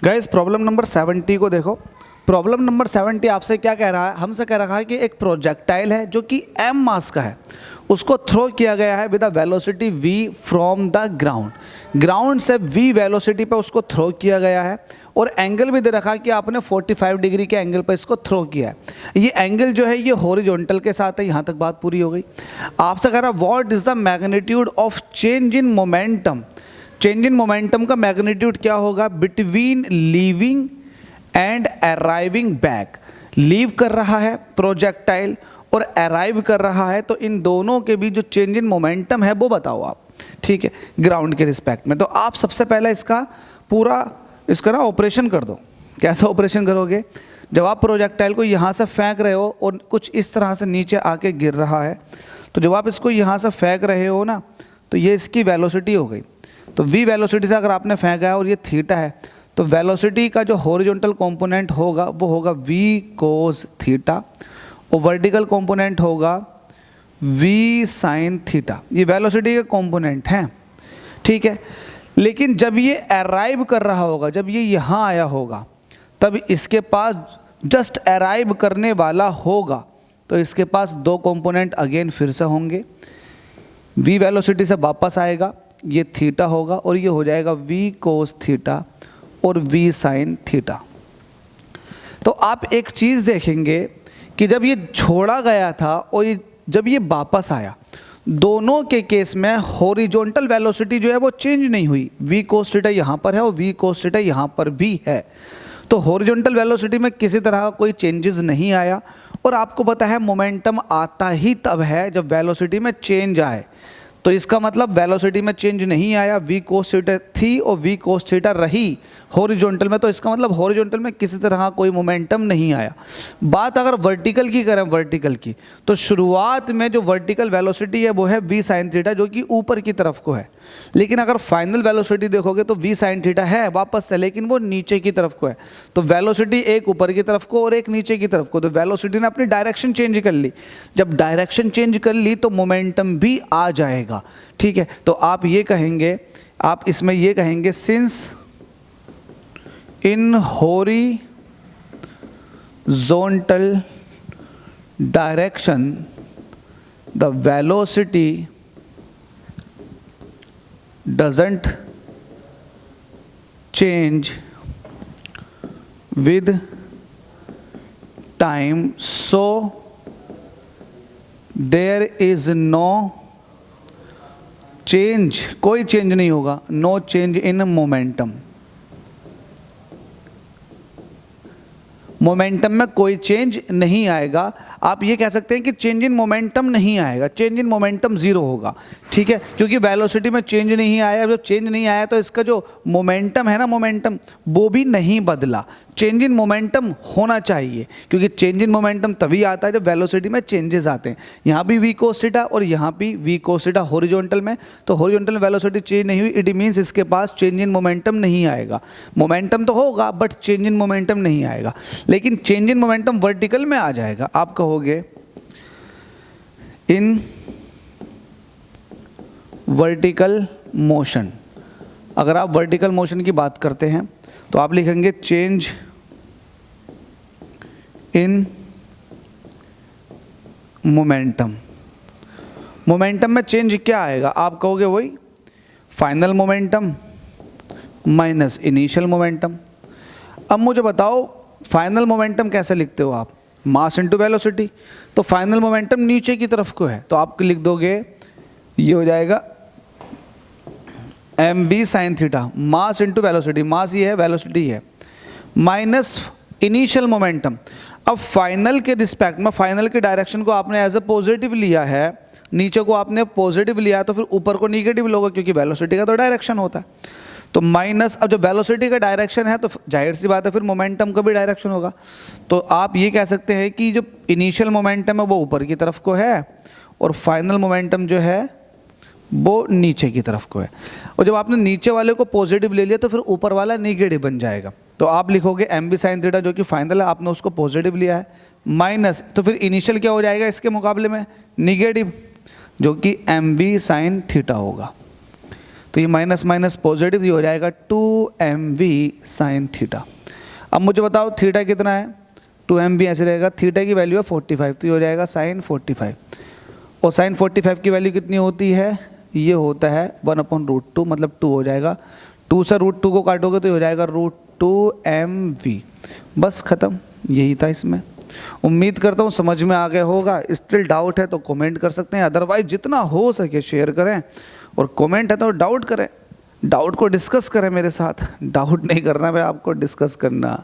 Guys problem number 70 को देखो। Problem number 70 आपसे क्या कह रहा है, हमसे कह रहा है कि एक प्रोजेक्टाइल है जो कि m मास का है, उसको थ्रो किया गया है with a velocity v from the ground से v वेलोसिटी पे उसको थ्रो किया गया है और एंगल भी दे रखा है कि आपने 45 डिग्री के एंगल पर इसको थ्रो किया है। ये एंगल जो है ये हॉरिजॉन्टल के साथ है। यहाँ तक बात पूरी हो गई। आपसे कह रहा है what is the magnitude of change in momentum. Change in momentum का मैग्नीट्यूड क्या होगा between leaving and arriving back. Leave कर रहा है प्रोजेक्टाइल और अराइव कर रहा है, तो इन दोनों के बीच जो चेंज इन मोमेंटम है वो बताओ आप, ठीक है, ग्राउंड के रिस्पेक्ट में। तो आप सबसे पहले इसका पूरा इसका ना ऑपरेशन कर दो। कैसा ऑपरेशन करोगे, जब आप प्रोजेक्टाइल को यहाँ से फेंक रहे हो और कुछ इस तरह से नीचे आके गिर रहा है, तो जब आप इसको यहाँ से फेंक रहे हो ना, तो ये इसकी वेलोसिटी हो गई। तो v वेलोसिटी से अगर आपने फेंका है और ये थीटा है, तो वेलोसिटी का जो हॉरिजॉन्टल कंपोनेंट होगा वो होगा v कोस थीटा और वर्टिकल कंपोनेंट होगा v साइन थीटा। ये वेलोसिटी के कंपोनेंट हैं, ठीक है। लेकिन जब ये अराइव कर रहा होगा, जब ये यहाँ आया होगा, तब इसके पास जस्ट अराइव करने वाला होगा, तो इसके पास दो कंपोनेंट अगेन फिर से होंगे। v वेलोसिटी से वापस आएगा, ये थीटा होगा और ये हो जाएगा v कोस थीटा और v साइन थीटा। तो आप एक चीज़ देखेंगे कि जब ये छोड़ा गया था और जब ये वापस आया, दोनों के केस में हॉरिजॉन्टल वेलोसिटी जो है वो चेंज नहीं हुई। v कोस थीटा यहाँ पर है और v कोस थीटा यहाँ पर भी है, तो हॉरिजॉन्टल वेलोसिटी में किसी तरह का कोई चेंजेस नहीं आया। और आपको पता है मोमेंटम आता ही तब है जब वेलोसिटी में चेंज आए, तो इसका मतलब वेलोसिटी में चेंज नहीं आया, v कोस थीटा थी और v कोस थीटा रही हॉरिजॉन्टल में, तो इसका मतलब हॉरिजॉन्टल में किसी तरह का कोई मोमेंटम नहीं आया। बात अगर वर्टिकल की करें, वर्टिकल की, तो शुरुआत में जो वर्टिकल वेलोसिटी है वो है v साइन थीटा जो कि ऊपर की तरफ को है। लेकिन अगर फाइनल वेलोसिटी देखोगे तो v साइन थीटा है वापस से, लेकिन वो नीचे की तरफ को है। तो वेलोसिटी एक ऊपर की तरफ को और एक नीचे की तरफ को, तो वेलोसिटी ने अपनी डायरेक्शन चेंज कर ली। जब डायरेक्शन चेंज कर ली तो मोमेंटम भी आ जाएगा, ठीक है। तो आप ये कहेंगे, आप इसमें ये कहेंगे since in horizontal direction the velocity doesn't change with time, so there is no change, कोई चेंज नहीं होगा, no change in momentum। Momentum में कोई चेंज नहीं आएगा। आप ये कह सकते हैं कि चेंज इन मोमेंटम नहीं आएगा, चेंज इन मोमेंटम जीरो होगा, ठीक है, क्योंकि वेलोसिटी में चेंज नहीं आया। जब चेंज नहीं आया तो इसका जो मोमेंटम है ना, मोमेंटम वो भी नहीं बदला। चेंज इन मोमेंटम होना चाहिए, क्योंकि चेंज इन मोमेंटम तभी आता है जब वेलोसिटी में चेंजेस आते हैं। यहाँ भी v कोस थीटा और यहाँ भी v कोस थीटा हॉरिजॉन्टल में, तो हॉरिजॉन्टल वेलोसिटी चेंज नहीं हुई, इट मीन्स इसके पास चेंज इन मोमेंटम नहीं आएगा। मोमेंटम तो होगा बट चेंज इन मोमेंटम नहीं आएगा। लेकिन चेंज इन मोमेंटम वर्टिकल में आ जाएगा। आप कहोगे इन वर्टिकल मोशन। अगर आप वर्टिकल मोशन की बात करते हैं तो आप लिखेंगे चेंज इन मोमेंटम। मोमेंटम में चेंज क्या आएगा, आप कहोगे वही final momentum minus initial momentum. अब मुझे बताओ फाइनल मोमेंटम कैसे लिखते हो आप, मास इनटू वेलोसिटी। तो फाइनल मोमेंटम नीचे की तरफ को है, तो आप लिख दोगे ये हो जाएगा mv sine theta, mass into velocity, mass ये है वेलोसिटी है, माइनस इनिशियल मोमेंटम। अब फाइनल के रिस्पेक्ट में फाइनल के डायरेक्शन को आपने एज ए पॉजिटिव लिया है, नीचे को आपने पॉजिटिव लिया है, तो फिर ऊपर को निगेटिव लोगे, क्योंकि वेलोसिटी का तो डायरेक्शन होता है। तो माइनस, अब जब वेलोसिटी का डायरेक्शन है तो जाहिर सी बात है फिर मोमेंटम का भी डायरेक्शन होगा। तो आप ये कह सकते हैं कि जो इनिशियल मोमेंटम है वो ऊपर की तरफ को है और फाइनल मोमेंटम जो है वो नीचे की तरफ को है। और जब आपने नीचे वाले को पॉजिटिव ले लिया तो फिर ऊपर वाला नेगेटिव बन जाएगा। तो आप लिखोगे mv साइन थीटा जो कि फाइनल है, आपने उसको पॉजिटिव लिया है, माइनस, तो फिर इनिशियल क्या हो जाएगा इसके मुकाबले में नेगेटिव, जो कि mv साइन थीटा होगा। तो ये माइनस माइनस पॉजिटिव, ये हो जाएगा 2mv साइन थीटा। अब मुझे बताओ थीटा कितना है, 2mv ऐसे रहेगा, थीटा की वैल्यू है 45, तो ये हो जाएगा साइन 45। और साइन 45 की वैल्यू कितनी होती है, ये होता है 1/√2, मतलब 2 हो जाएगा। 2 से √2 को काटोगे तो ये हो जाएगा √2mv। बस ख़त्म, यही था इसमें। उम्मीद करता हूँ समझ में आ गया होगा। स्टिल डाउट है तो कमेंट कर सकते हैं, अदरवाइज जितना हो सके शेयर करें, और कमेंट है तो डाउट करें, डाउट को डिस्कस करें मेरे साथ। डाउट नहीं करना भाई, आपको डिस्कस करना।